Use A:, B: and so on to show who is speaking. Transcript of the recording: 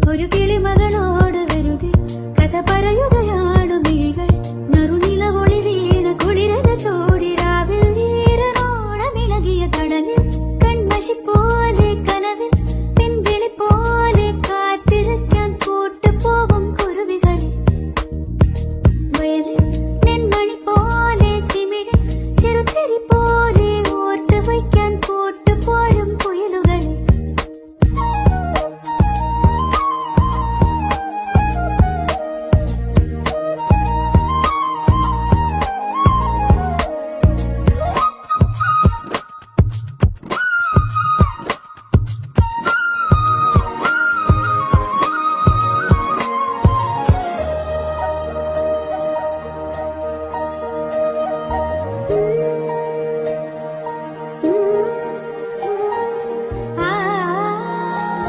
A: ഒരു കിളിമകളോട് വെറുതെ കഥ പറയുകയാണു മിഴികൾ. നറുനിലവൊളി വീണ കുളിരന ചോടിരാവിൽ ഈരനോണമിളകിയ കടലിൽ കൺമഷിപ്പോ